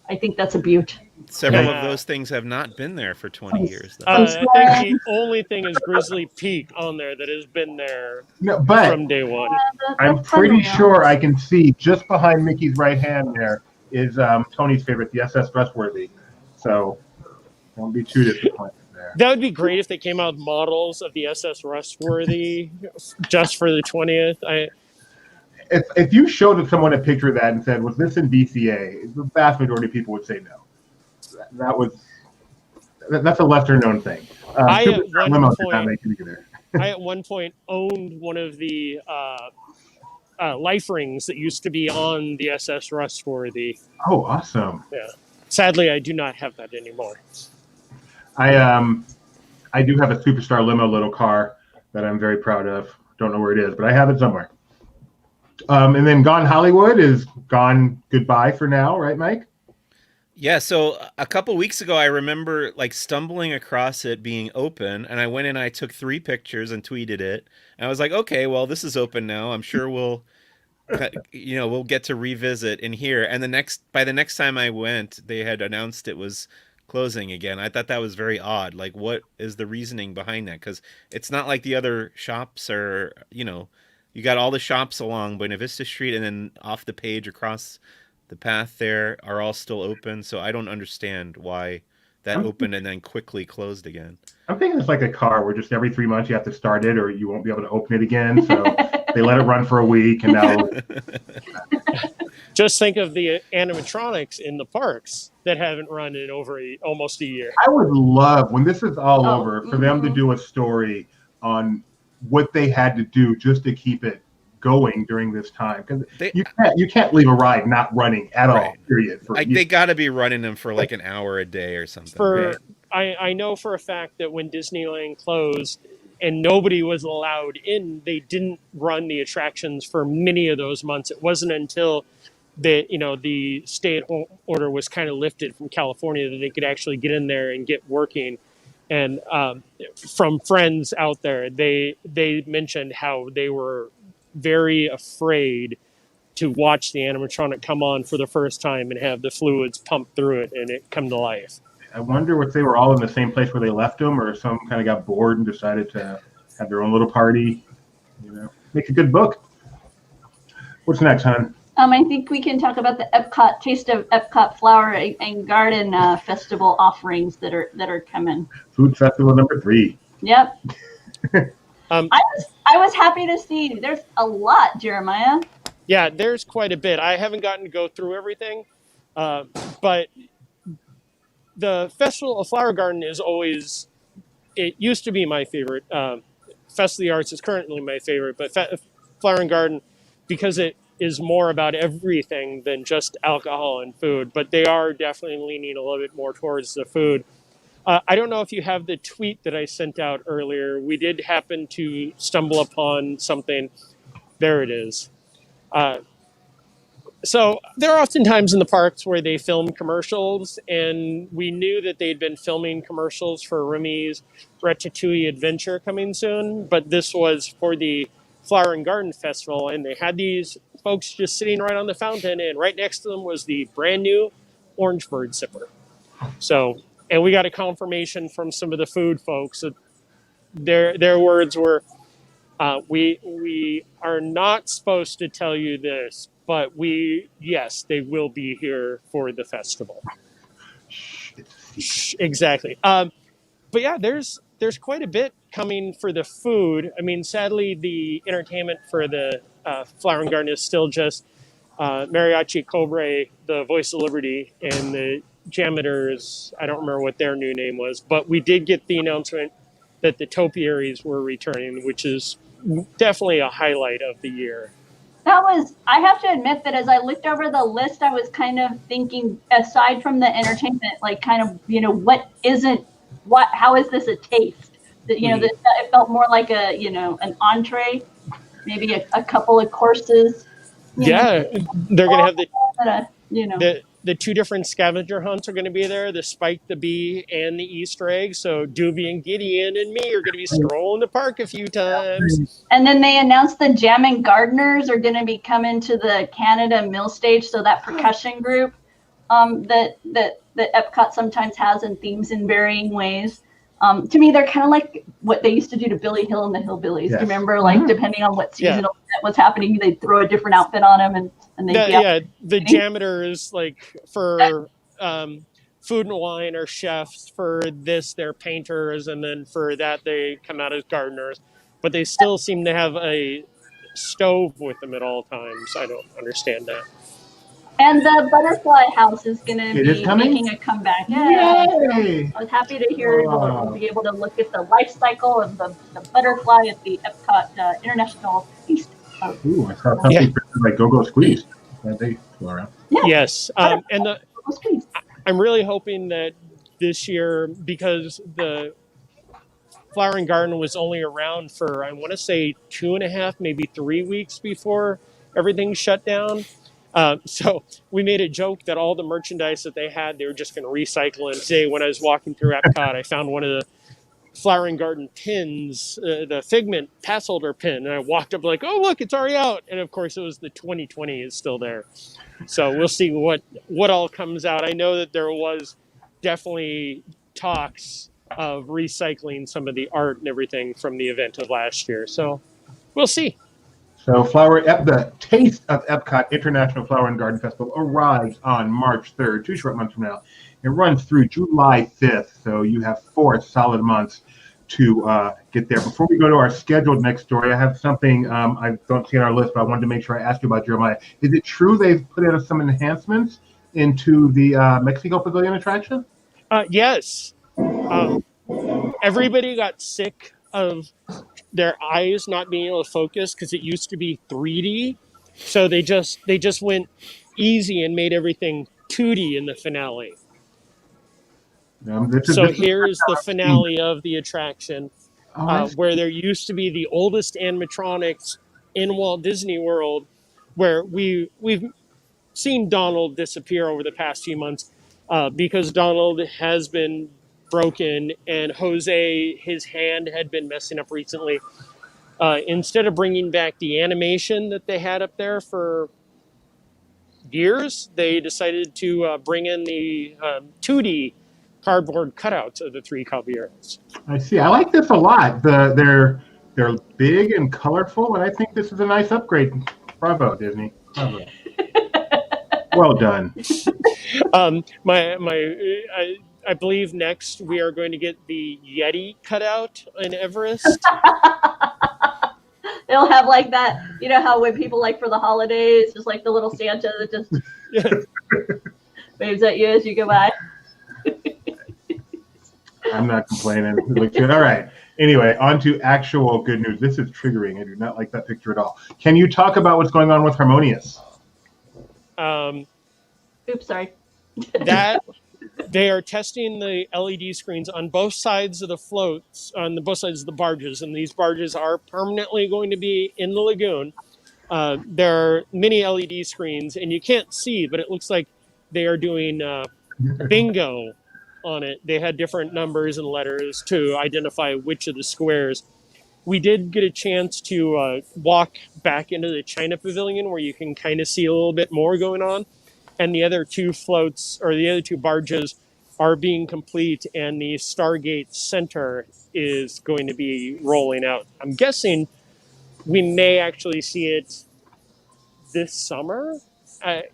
I think that's a Butte. Several Yeah. of those things have not been there for 20 years. Though. I think the only thing is Grizzly Peak on there that has been there No, but from day one. I'm The Sun pretty Wheel. sure I can see just behind Mickey's right hand there is Tony's favorite, the SS Trustworthy. So don't be too disappointed there. That would be great if they came out with models of the SS Rustworthy just for the 20th. If you showed someone a picture of that and said, was this in BCA, the vast majority of people would say no. That's a lesser known thing. I at one point owned one of the life rings that used to be on the SS Rustworthy. Oh, awesome. Yeah. Sadly, I do not have that anymore. I do have a Superstar Limo little car that I'm very proud of. Don't know where it is, but I have it somewhere. And then Gone Hollywood is gone goodbye for now, right, Mike? Yeah, so a couple weeks ago, I remember like stumbling across it being open, and I went and I took 3 pictures and tweeted it. And I was like, okay, well, this is open now. I'm sure we'll get to revisit in here. And by the next time I went, they had announced it was closing again. I thought that was very odd. Like, what is the reasoning behind that? Because it's not like the other shops are, you got all the shops along Buena Vista Street, and then off the page across the path there are all still open. So I don't understand why that opened and then quickly closed again. I'm thinking it's like a car where just every 3 months you have to start it or you won't be able to open it again. So they let it run for a week and now. Just think of the animatronics in the parks that haven't run in over almost a year. I would love, when this is all over, for them to do a story on what they had to do just to keep it going during this time, because you can't leave a ride not running at all. Period. They got to be running them for like an hour a day or something. I know for a fact that when Disneyland closed and nobody was allowed in, they didn't run the attractions for many of those months. It wasn't until the stay-at-home order was kind of lifted from California that they could actually get in there and get working. And from friends out there, they mentioned how they were very afraid to watch the animatronic come on for the first time and have the fluids pumped through it and it come to life. I wonder if they were all in the same place where they left them, or some kind of got bored and decided to have their own little party. Make a good book. What's next, hon? I think we can talk about the Epcot Taste of Epcot Flower and Garden Festival offerings that are coming. Food Festival number 3. Yep. I was happy to see there's a lot, Jeremiah. Yeah, there's quite a bit. I haven't gotten to go through everything, but the Festival of Flower Garden is always. It used to be my favorite. Festival of the Arts is currently my favorite, but Flower and Garden, because it is more about everything than just alcohol and food. But they are definitely leaning a little bit more towards the food. I don't know if you have the tweet that I sent out earlier. We did happen to stumble upon something. There it is. So there are often times in the parks where they film commercials, and we knew that they'd been filming commercials for Remy's Ratatouille Adventure coming soon, but this was for the Flower and Garden Festival, and they had these folks just sitting right on the fountain, and right next to them was the brand new Orange Bird Sipper. So, and we got a confirmation from some of the food folks that their words were, we are not supposed to tell you this, but yes, they will be here for the festival. Exactly. But yeah, there's quite a bit coming for the food. I mean, sadly, the entertainment for the Flower and Garden is still just Mariachi Cobre, the Voice of Liberty, and the Jameters. I don't remember what their new name was, but we did get the announcement that the topiaries were returning, which is definitely a highlight of the year. I have to admit that as I looked over the list, I was kind of thinking, aside from the entertainment, like kind of, how is this a taste? That, it felt more like an entree, maybe a couple of courses. Yeah, they're going to have the 2 different scavenger hunts are going to be there, the Spike the Bee and the Easter egg. So Doobie and Gideon and me are going to be strolling the park a few times. And then they announced the Jammin' Gardeners are going to be coming to the Canada Mill Stage. So that percussion group that Epcot sometimes has in themes in varying ways. To me, they're kind of like what they used to do to Billy Hill and the Hillbillies. Yes. Do you remember, like, depending on what seasonal event was happening, they'd throw a different outfit on him, and they'd be out. The janitors, like for food and wine, are chefs. For this, they're painters, and then for that, they come out as gardeners. But they still seem to have a stove with them at all times. I don't understand that. And the butterfly house is going to It is be coming? making a comeback. Yeah. Yay! I was happy to hear Wow. we'll be able to look at the life cycle of the butterfly at the Epcot International Feast. Ooh, I saw something like Go Go Squeeze. They go around. Yeah. Yes, and Go Squeeze. I'm really hoping that this year, because the Flower and Garden was only around for, I want to say, 2.5, maybe 3 weeks before everything shut down. So we made a joke that all the merchandise that they had, they were just going to recycle. And today, when I was walking through Epcot, I found one of the Flower and Garden pins, the Figment pass holder pin. And I walked up like, oh, look, it's already out. And of course, it was the 2020 is still there. So we'll see what all comes out. I know that there was definitely talks of recycling some of the art and everything from the event of last year. So we'll see. So the Taste of Epcot International Flower and Garden Festival arrives on March 3rd, 2 short months from now. It runs through July 5th, so you have 4 solid months to get there. Before we go to our scheduled next story, I have something I don't see on our list, but I wanted to make sure I asked you about, Jeremiah. Is it true they've put in some enhancements into the Mexico Pavilion attraction? Yes. Everybody got sick of their eyes not being able to focus because it used to be 3D. So they just went easy and made everything 2D in the finale. Here's the finale of the attraction, where there used to be the oldest animatronics in Walt Disney World, where we've seen Donald disappear over the past few months because Donald has been broken and Jose, his hand had been messing up recently. Instead of bringing back the animation that they had up there for years, they decided to bring in the 2D cardboard cutouts of the 3 caballeros. I see. I like this a lot. They're big and colorful, and I think this is a nice upgrade. Bravo, Disney. Bravo. Well done. I believe next we are going to get the Yeti cutout in Everest. They'll have like that, you know how when people like for the holidays, just like the little Santa that just waves at you as you go by. I'm not complaining. It looks good. All right. Anyway, on to actual good news. This is triggering. I do not like that picture at all. Can you talk about what's going on with Harmonious? Oops, sorry. That they are testing the LED screens on both sides of the floats, on both sides of the barges, and these barges are permanently going to be in the lagoon. There are many LED screens, and you can't see, but it looks like they are doing bingo on it. They had different numbers and letters to identify which of the squares. We did get a chance to walk back into the China Pavilion where you can kind of see a little bit more going on. And the other 2 floats, or the other 2 barges, are being complete, and the Stargate Center is going to be rolling out. I'm guessing we may actually see it this summer.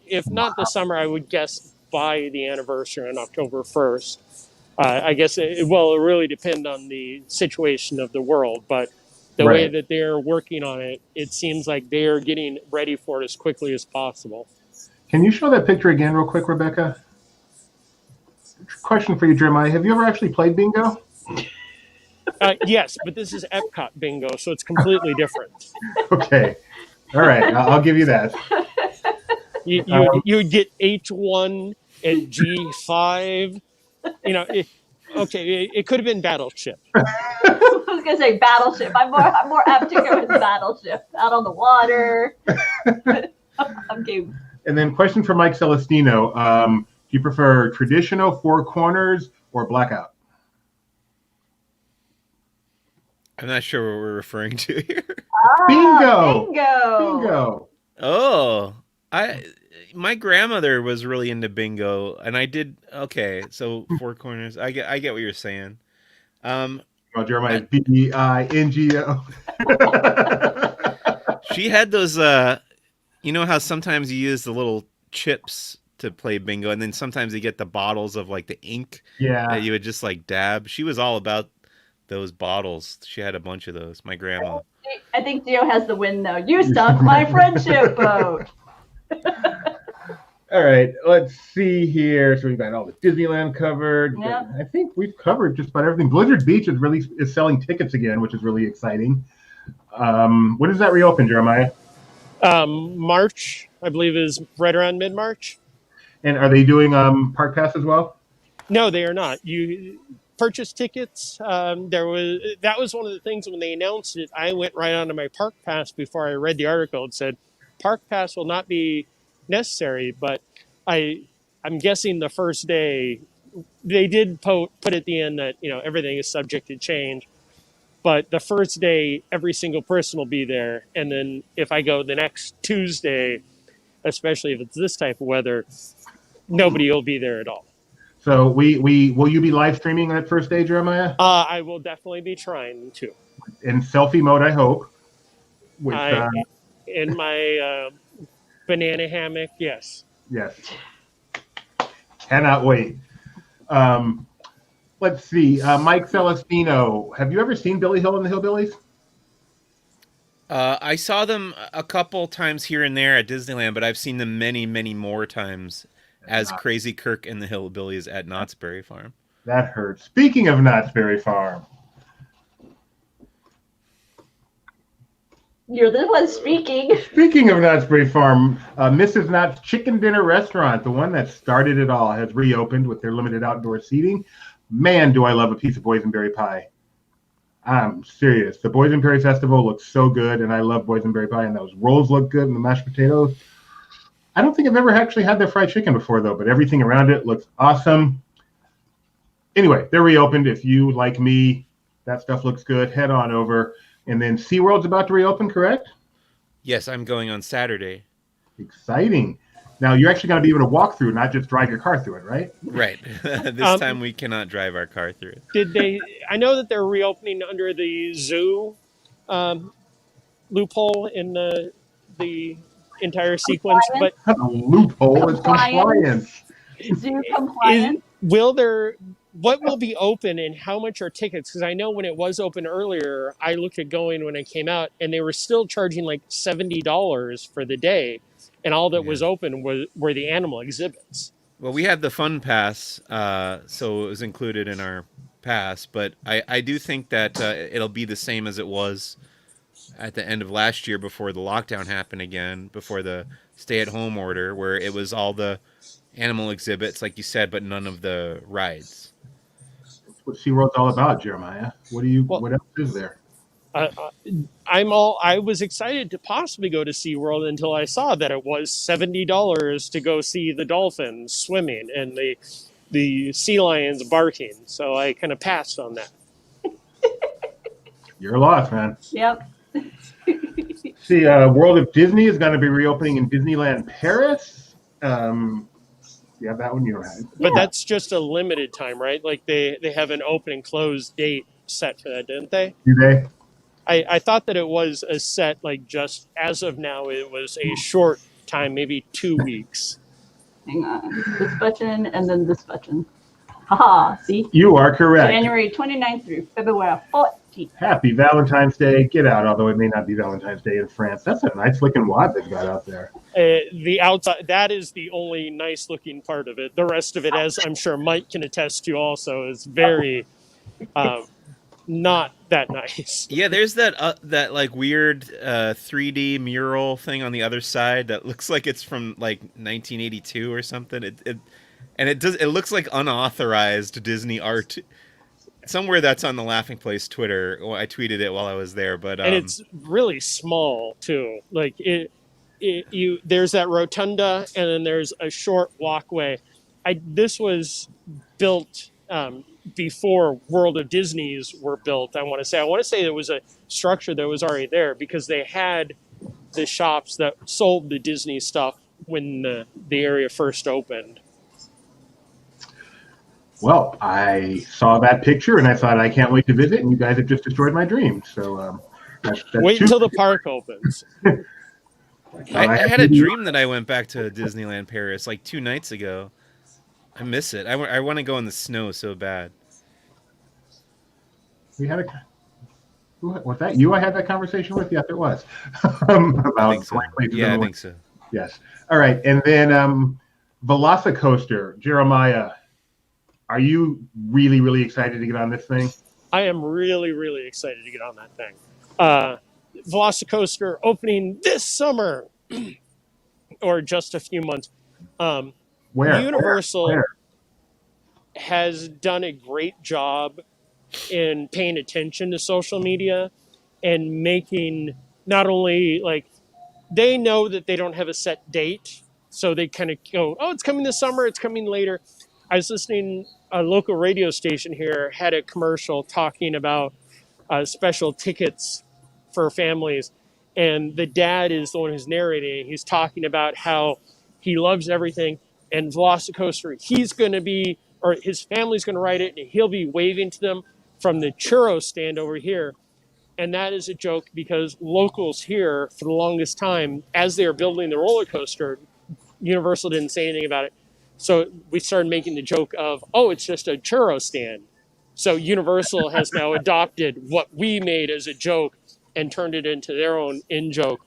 If not this summer, I would guess by the anniversary on October 1st. I guess it will really depend on the situation of the world, but the way that they're working on it, it seems like they're getting ready for it as quickly as possible. Can you show that picture again real quick, Rebecca? Question for you, Jeremiah. Have you ever actually played bingo? Yes, but this is Epcot bingo, so it's completely different. Okay. All right. I'll give you that. You would get H1 and G5. You know, it could have been Battleship. I was gonna say Battleship. I'm more apt to go with Battleship. Out on the water. I'm game. And then question for Mike Celestino. Do you prefer traditional 4 corners or blackout? I'm not sure what we're referring to here. Bingo. Oh, my grandmother was really into bingo, and I did. Okay, so 4 corners. I get what you're saying. Well, Jeremiah's BINGO. She had those. You know how sometimes you use the little chips to play bingo, and then sometimes you get the bottles of like the ink Yeah. that you would just like dab. She was all about those bottles. She had a bunch of those. My grandma. I think Gio has the win, though. You sunk my friendship boat. All right, let's see here. So we've got all the Disneyland covered. Yep. I think we've covered just about everything. Blizzard Beach is selling tickets again, which is really exciting. When does that reopen, Jeremiah? March, I believe, is right around mid-March. And are they doing Park Pass as well? No, they are not. You purchase tickets. That was one of the things when they announced it. I went right onto my Park Pass before I read the article. It said Park Pass will not be necessary, but I'm guessing the first day they did put at the end that everything is subject to change. But the first day, every single person will be there, and then if I go the next Tuesday, especially if it's this type of weather, nobody will be there at all. So will you be live streaming that first day, Jeremiah? I will definitely be trying to. In selfie mode, I hope. With, in my banana hammock, yes. Yes. Cannot wait. Let's see. Mike Celestino, have you ever seen Billy Hill and the Hillbillies? I saw them a couple times here and there at Disneyland, but I've seen them many, many more times as Crazy Kirk and the Hillbillies at Knott's Berry Farm. That hurts. Speaking of Knott's Berry Farm. You're the one speaking. Speaking of Knott's Berry Farm, Mrs. Knott's Chicken Dinner Restaurant, the one that started it all, has reopened with their limited outdoor seating. Man, do I love a piece of boysenberry pie. I'm serious. The Boysenberry Festival looks so good, and I love boysenberry pie, and those rolls look good, and the mashed potatoes. I don't think I've ever actually had their fried chicken before, though, but everything around it looks awesome. Anyway, they're reopened. If you, like me, that stuff looks good, head on over. And then SeaWorld's about to reopen, correct? Yes, I'm going on Saturday. Exciting. Now, you're actually going to be able to walk through, not just drive your car through it, right? Right. This time we cannot drive our car through it. Did they? I know that they're reopening under the zoo loophole in the entire sequence, but Not a loophole, it's compliance. Zoo compliance. What will be open and how much are tickets? Because I know when it was open earlier, I looked at going when it came out, and they were still charging like $70 for the day, and all that was open were the animal exhibits. Well, we had the Fun Pass, so it was included in our pass, but I do think that it'll be the same as it was at the end of last year before the lockdown happened again, before the stay-at-home order, where it was all the animal exhibits, like you said, but none of the rides. What SeaWorld's all about, Jeremiah. What else is there? I was excited to possibly go to SeaWorld until I saw that it was $70 to go see the dolphins swimming and the sea lions barking. So I kind of passed on that. You're lost, man. Yep. See, World of Disney is going to be reopening in Disneyland Paris. You have that one, you're right. But that's just a limited time, right? Like they have an open and close date set for that, didn't they? Do they? I thought that it was a set, like just as of now, it was a short time, maybe 2 weeks. Hang on. This button and then this button. Haha, see? You are correct. January 29th through February 14th. Happy Valentine's Day. Get out, although it may not be Valentine's Day in France. That's a nice looking wad they've got out there. The outside, that is the only nice looking part of it. The rest of it, as I'm sure Mike can attest to also, is very not that nice. Yeah, there's that like weird 3D mural thing on the other side that looks like it's from like 1982 or something. It looks like unauthorized Disney art. Somewhere that's on the Laughing Place Twitter. Well, I tweeted it while I was there, but and it's really small too. Like there's that rotunda, and then there's a short walkway. This was built before World of Disney's were built. I want to say there was a structure that was already there because they had the shops that sold the Disney stuff when the area first opened. Well, I saw that picture and I thought I can't wait to visit, and you guys have just destroyed my dreams. So that's Wait until the park opens. I had a dream that I went back to Disneyland Paris like 2 nights ago. I miss it. I want to go in the snow so bad. We had was that you? I had that conversation with. Yes, it was. I think so. Yeah, I think so. Yes. All right, and then Velocicoaster, Jeremiah. Are you really, really excited to get on this thing? I am really, really excited to get on that thing. Velocicoaster opening this summer, or just a few months. Where? Universal has done a great job in paying attention to social media and making not only like they know that they don't have a set date, so they kind of go, oh, it's coming this summer, it's coming later. I was listening, a local radio station here had a commercial talking about special tickets for families. And the dad is the one who's narrating. He's talking about how he loves everything. And Velocicoaster, he's going to be, or his family's going to ride it, and he'll be waving to them from the churro stand over here. And that is a joke because locals here, for the longest time, as they were building the roller coaster, Universal didn't say anything about it. So we started making the joke of, oh, it's just a churro stand. So Universal has now adopted what we made as a joke and turned it into their own in-joke.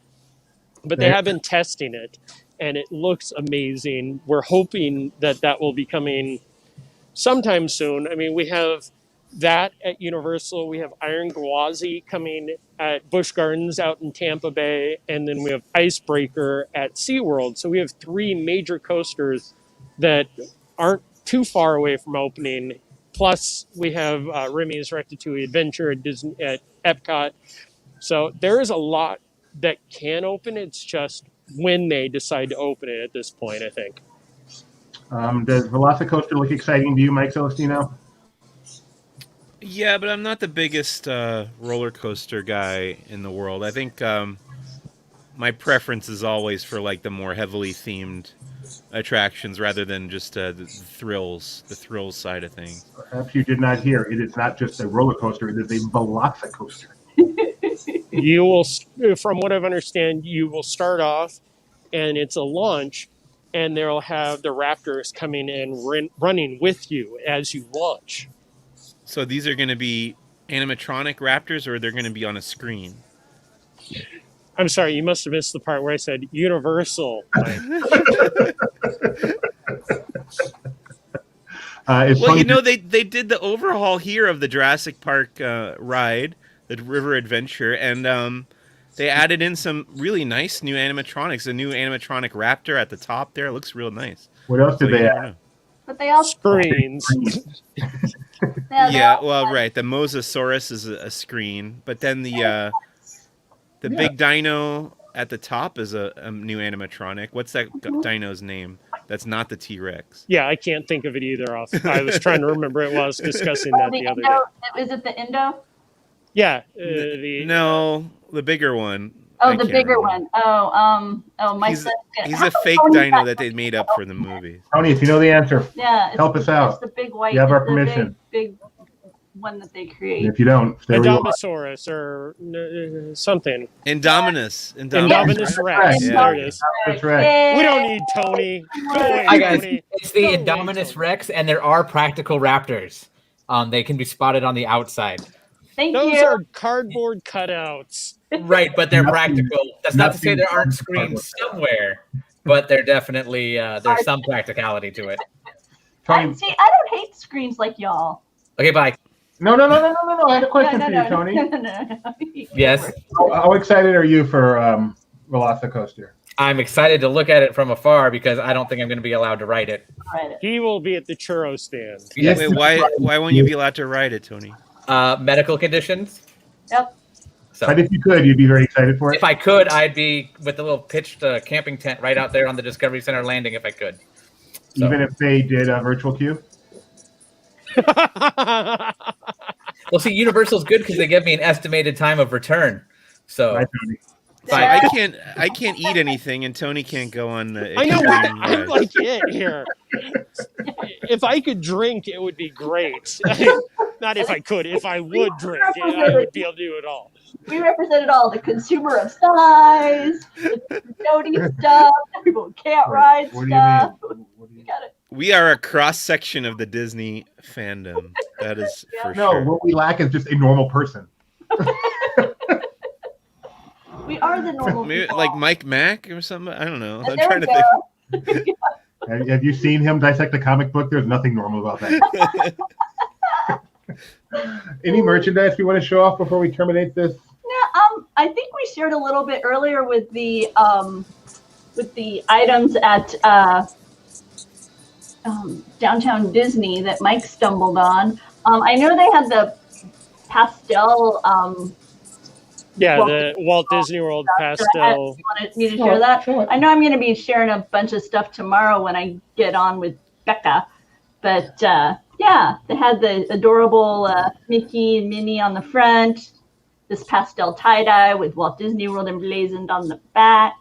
But they have been testing it, and it looks amazing. We're hoping that that will be coming sometime soon. I mean, we have that at Universal. We have Iron Gwazi coming at Busch Gardens out in Tampa Bay, and then we have Icebreaker at SeaWorld. So we have 3 major coasters that aren't too far away from opening. Plus, we have Remy's Ratatouille Adventure at Disney at Epcot. So there is a lot that can open. It's just when they decide to open it at this point, I think. Does Velocicoaster look exciting to you, Mike Celestino? Yeah, but I'm not the biggest roller coaster guy in the world. I think my preference is always for like the more heavily themed attractions rather than just the thrills side of things. Perhaps you did not hear. It is not just a roller coaster. It is a Velocicoaster. You will, from what I've understand, you will start off, and it's a launch, and they'll have the Raptors coming and running with you as you launch. So these are going to be animatronic Raptors, or they're going to be on a screen? I'm sorry, you must have missed the part where I said Universal. Well, you know, they did the overhaul here of the Jurassic Park ride, the River Adventure, and they added in some really nice new animatronics. A new animatronic raptor at the top there. It looks real nice. What else did they add? But they all Screens. Yeah, well, right. The Mosasaurus is a screen, but then the big dino at the top is a new animatronic. What's that dino's name? That's not the T-Rex. Yeah, I can't think of it either. I was trying to remember it while I was discussing that the other day. Is it the Indo? Yeah. No, the bigger one. Oh, the bigger one. My He's son. a fake dino that they made up for the movie. Tony, if you know the answer, Yeah, help us out. It's the big white. You have our the permission. Big one that they create. And if you don't, there we go. Indominus or something. Indominus. Indominus Rex. Yeah. There it is. That's right. We don't need Tony. Go away, Hi guys, Tony. it's the Go away, Indominus Tony. Rex, and there are practical raptors. They can be spotted on the outside. Thank Those you. are cardboard cutouts. Right, but they're Nothing- practical. That's not to say nothing there aren't cardboard. screens somewhere, but they're definitely there's some practicality to it. Tony, See, I don't hate screens like y'all. Okay, bye. no. I had a question for you, Tony. No. Yes, How excited are you for Velocicoaster? I'm excited to look at it from afar because I don't think I'm going to be allowed to ride it. Right. He will be at the churro stand. Yes. Wait, why won't you be allowed to ride it, Tony? Medical conditions. Yep. So But if you could, you'd be very excited for it. if I could, I'd be with the little pitched camping tent right out there on the Discovery Center landing if I could. So, Even if they did a virtual queue. well, see, Universal's good because they give me an estimated time of return. So Right, Tony? I can't eat anything, and Tony can't go on the. I know. extreme I'm ride. like it here. if I could drink, it would be great. Not if I could. If I would drink, I would be able to do it all. We represented all the consumer of size, the Jody stuff, people who can't ride What stuff. do you mean? Got it. We are a cross section of the Disney fandom. That is for No, sure. what we lack is just a normal person. We are the normal Maybe people. like Mike Mack or something. I don't know. I'm There trying we to think. go. Have you seen him dissect a comic book? There's nothing normal about that. Any merchandise we want to show off before we terminate this? Yeah, I think we shared a little bit earlier with the items at Downtown Disney that Mike stumbled on. I know they had the pastel. Yeah, the Walt Disney World pastel. Wanted me to share that? Sure. I know I'm going to be sharing a bunch of stuff tomorrow when I get on with Becca, but yeah, they had the adorable Mickey and Minnie on the front, this pastel tie-dye with Walt Disney World emblazoned on the back.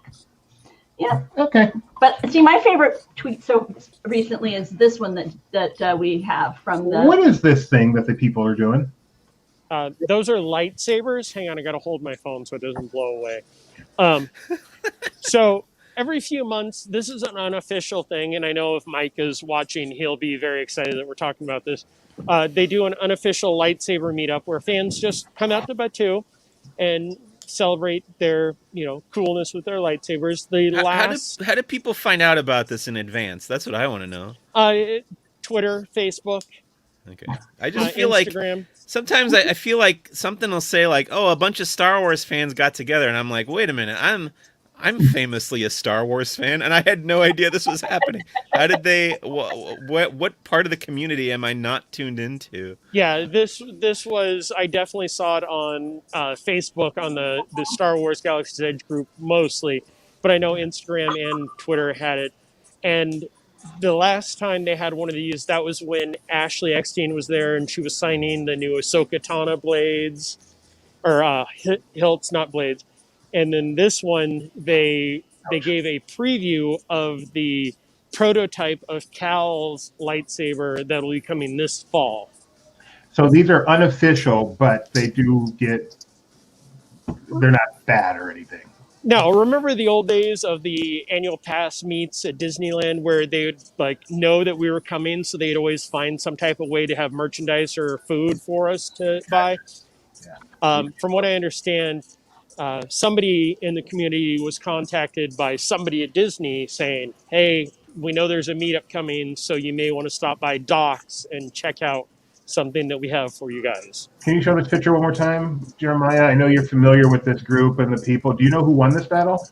Yeah. Okay. But see, my favorite tweet so recently is this one that we have from the. What is this thing that the people are doing? Those are lightsabers. Hang on, I got to hold my phone so it doesn't blow away. So every few months, this is an unofficial thing, and I know if Mike is watching, he'll be very excited that we're talking about this. They do an unofficial lightsaber meetup where fans just come out to Batuu and celebrate their, coolness with their lightsabers. How do people find out about this in advance? That's what I want to know. Twitter, Facebook, Okay. I just feel like Instagram. sometimes I feel like something will say like, "Oh, a bunch of Star Wars fans got together," and I'm like, "Wait a minute, I'm famously a Star Wars fan, and I had no idea this was happening. How did they? What part of the community am I not tuned into?" Yeah, this was, I definitely saw it on Facebook on the Star Wars Galaxy's Edge group mostly, but I know Instagram and Twitter had it. And the last time they had one of these, that was when Ashley Eckstein was there and she was signing the new Ahsoka Tano blades, or hilts, not blades. And then this one, they gave a preview of the prototype of Cal's lightsaber that'll be coming this fall. So these are unofficial, but they do they're not bad or anything. Now, remember the old days of the annual pass meets at Disneyland where they would know that we were coming, so they'd always find some type of way to have merchandise or food for us to buy? Yeah. From what I understand, somebody in the community was contacted by somebody at Disney saying, "Hey, we know there's a meetup coming, so you may want to stop by Doc's and check out something that we have for you guys." Can you show this picture one more time, Jeremiah? I know you're familiar with this group and the people. Do you know who won this battle?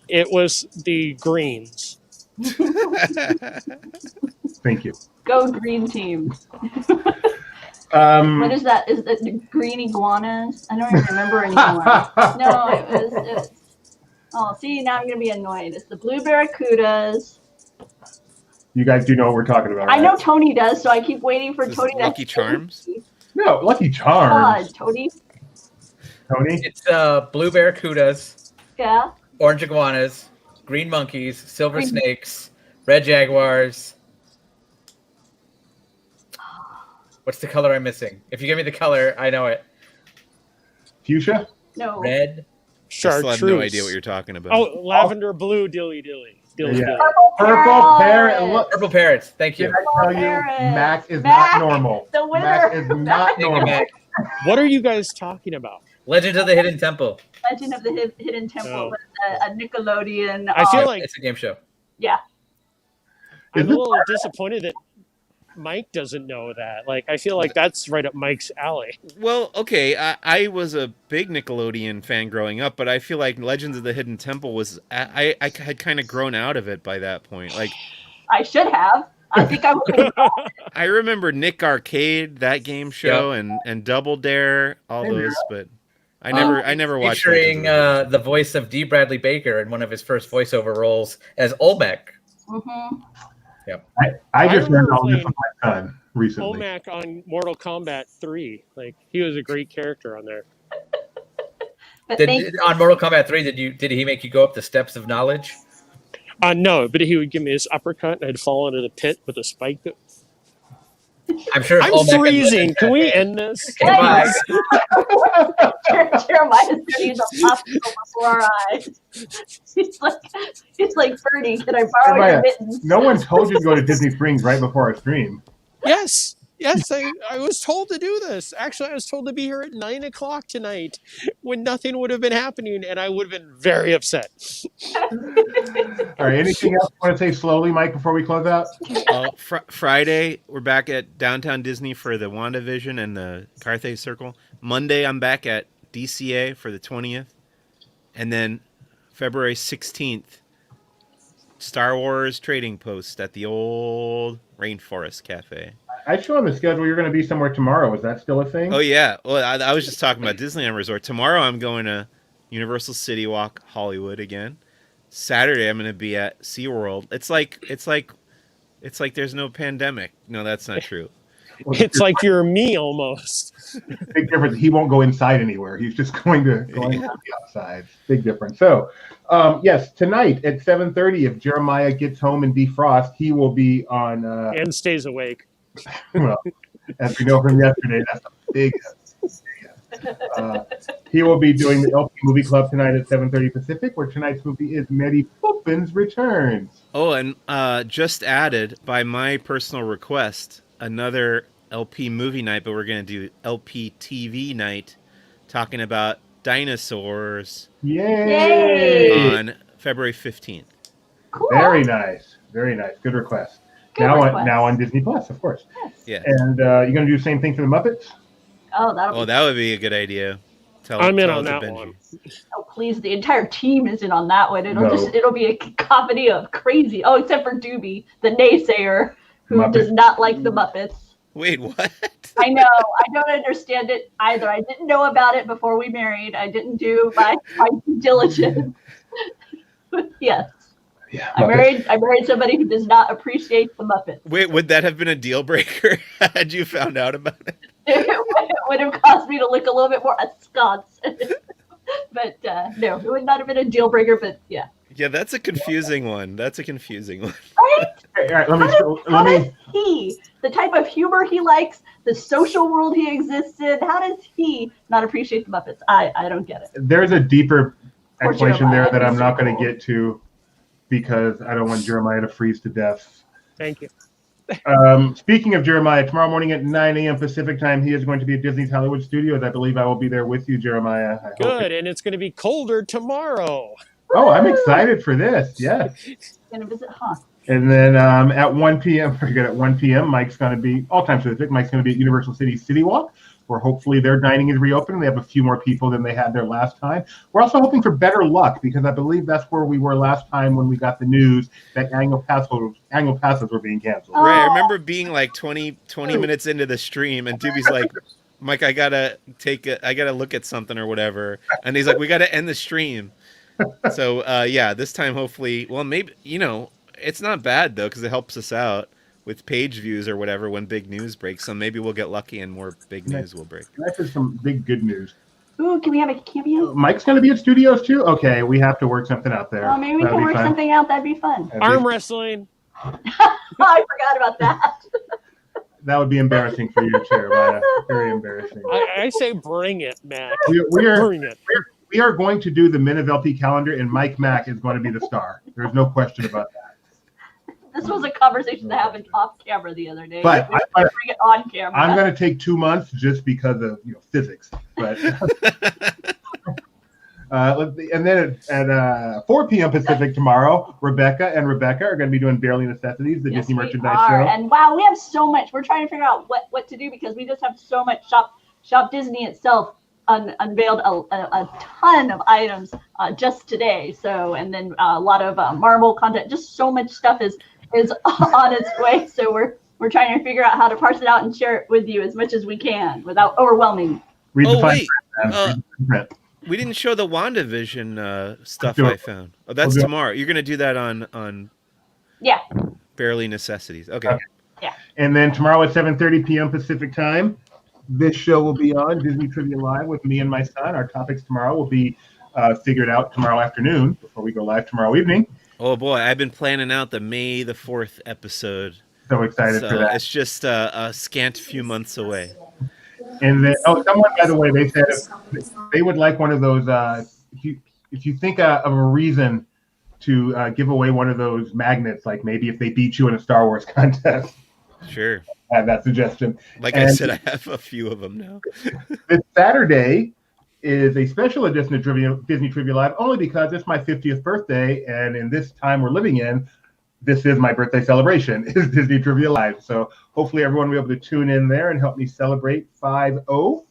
It was the Greens. Thank you. Go Green Team. What is that? Is that the green iguanas? I don't even remember anymore. No, it was. Oh, see, now I'm going to be annoyed. It's the blue barracudas. You guys do know what we're talking about, I right? know Tony does, so I keep waiting for Is this Tony to Lucky Charms? No, Lucky Charms. God, Tony. Tony? It's blue barracudas, Yeah. orange iguanas, green monkeys, silver Green- snakes, red jaguars. What's the color I'm missing? If you give me the color, I know it. Fuchsia? No. Red. I still have no Chartreuse. idea what you're talking about. Oh, lavender blue dilly dilly. Dilly Yeah. dilly. Purple parrot. Look, Purple parrots. Thank you. did I tell you, Parrot. Mac is Mac, not normal. the winner. Mac is not Thank you, normal. Mac. What are you guys talking about? Legends of the Hidden Temple. Legend of the Hidden Temple Oh. was a Nickelodeon. I feel like It's a game show. yeah. I'm Is a little disappointed that Mike doesn't know that. Like, I feel like that's right up Mike's alley. Well, okay, I was a big Nickelodeon fan growing up, but I feel like Legends of the Hidden Temple was I had kind of grown out of it by that point. Like, I should have. I think I would. I remember Nick Arcade, that game show, and Double Dare, all Hey, those, but I never watched. Featuring Legends of the the voice of D. Bradley Baker in one of his first voiceover roles as Olmec. Mm-hmm. I just learned remember all this playing with my son recently. Omac on Mortal Kombat 3. Like, he was a great character on there. But thank On Mortal Kombat 3, did he make you go up the steps of knowledge? No, but he would give me his uppercut, and I'd fall into the pit with a spike. I'm sure. I'm freezing. Can we end this? Goodbye. Jeremiah's getting the popsicle before our eyes. He's like Bernie. Can I borrow your mittens? No one told you to go to Disney Springs right before our stream. Yes, I was told to do this. Actually, I was told to be here at 9 o'clock tonight when nothing would have been happening, and I would have been very upset. All right, anything else you want to say slowly, Mike, before we close out? Friday, we're back at Downtown Disney for the WandaVision and the Carthay Circle. Monday, I'm back at DCA for the 20th. And then February 16th, Star Wars Trading Post at the old Rainforest Cafe. I show on the schedule you're going to be somewhere tomorrow. Is that still a thing? Oh, yeah. Well, I was just talking about Disneyland Resort. Tomorrow, I'm going to Universal City Walk Hollywood again. Saturday, I'm going to be at SeaWorld. It's like there's no pandemic. No, that's not true. It's like you're me almost. Big difference. He won't go inside anywhere. He's just going to the outside. Big difference. So, yes, tonight at 7:30, if Jeremiah gets home and defrosts, he will be on. And stays awake. Well, as we know from yesterday, that's a big. He will be doing the LP Movie Club tonight at 7:30 Pacific, where tonight's movie is Mary Poppins Returns. Oh, and just added by my personal request, another LP movie night, but we're going to do LP TV night, talking about dinosaurs. Yay! On February 15th. Cool. Very nice. Very nice. Good request. Now on Disney Plus, of course. Yes. Yeah. And you're going to do the same thing for the Muppets? Oh, that would be a good idea. I'm in on that one. Oh, please! The entire team is in on that one. It'll be a comedy of crazy. Oh, except for Doobie, the naysayer, who does not like the Muppets. Wait, what? I know. I don't understand it either. I didn't know about it before we married. I didn't do my due diligence. Yes. Yeah, I married somebody who does not appreciate the Muppets. Wait, would that have been a deal breaker had you found out about it? It would have caused me to look a little bit more askance. But no, it would not have been a deal breaker, but yeah. Yeah, that's a confusing one. Right? All right, let me. He, the type of humor he likes, the social world he exists in, how does he not appreciate the Muppets? I don't get it. There's a deeper explanation there that I'm not going to get to because I don't want Jeremiah to freeze to death. Thank you. Speaking of Jeremiah, tomorrow morning at 9 a.m. Pacific time, he is going to be at Disney's Hollywood Studios. I believe I will be there with you, Jeremiah. Good, and it's going to be colder tomorrow. Oh, I'm excited for this. Yeah. Going to visit, huh? And then at 1 p.m., Mike's going to be, all time Pacific, Mike's going to be at Universal City Walk, where hopefully their dining is reopening. They have a few more people than they had there last time. We're also hoping for better luck because I believe that's where we were last time when we got the news that annual passes were being canceled. Right. I remember being like 20 minutes into the stream and Doobie's like, Mike, I gotta look at something or whatever. And he's like, we gotta end the stream. So this time hopefully, well, maybe, it's not bad though because it helps us out with page views or whatever when big news breaks. So maybe we'll get lucky and more big news will break. That's just some big good news. Ooh, can we have a cameo? Mike's going to be at studios too? Okay, we have to work something out there. Well, maybe we can work something out. That'd be fun. Arm wrestling. I forgot about that. That would be embarrassing for you too, Maya. Very embarrassing. I say bring it, Mac. Bring it. We are going to do the Men of LP calendar, and Mike Mack is going to be the star. There's no question about that. This was a conversation that happened off camera the other day. But bring it on camera. I'm going to take 2 months just because of physics. But and then at 4 p.m. Pacific tomorrow, Rebecca are going to be doing Barely Necessities, the Disney merchandise show. And wow, we have so much. We're trying to figure out what to do because we just have so much. Shop Disney itself unveiled a ton of items just today. So, and then a lot of Marvel content. Just so much stuff is on its way. So we're trying to figure out how to parse it out and share it with you as much as we can without overwhelming. We didn't show the WandaVision stuff I found. Oh, that's tomorrow. You're going to do that on Barely Necessities. Okay. Yeah. And then tomorrow at 7:30 p.m. Pacific time, this show will be on Disney Trivia Live with me and my son. Our topics tomorrow will be figured out tomorrow afternoon before we go live tomorrow evening. Oh boy, I've been planning out the May the 4th episode. So excited for So that. it's just a scant few months away. And then, someone, by the way, they said they would like one of those. If you think of a reason to give away one of those magnets, like maybe if they beat you in a Star Wars contest, Sure. I have that suggestion. Like I said, I have a few of them now. This Saturday is a special edition of Disney Trivia Live, only because it's my 50th birthday, and in this time we're living in, this is my birthday celebration, is Disney Trivia Live. So hopefully everyone will be able to tune in there and help me celebrate 5-0.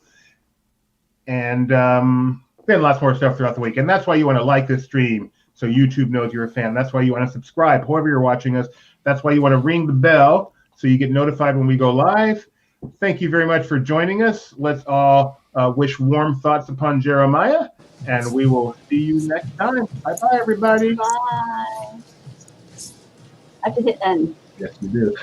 And then lots more stuff throughout the week. And that's why you want to like this stream, so YouTube knows you're a fan. That's why you want to subscribe, whoever you're watching us. That's why you want to ring the bell so you get notified when we go live. Thank you very much for joining us. Let's all wish warm thoughts upon Jeremiah, and we will see you next time. Bye-bye, everybody. Bye. I have to hit end. Yes, you do.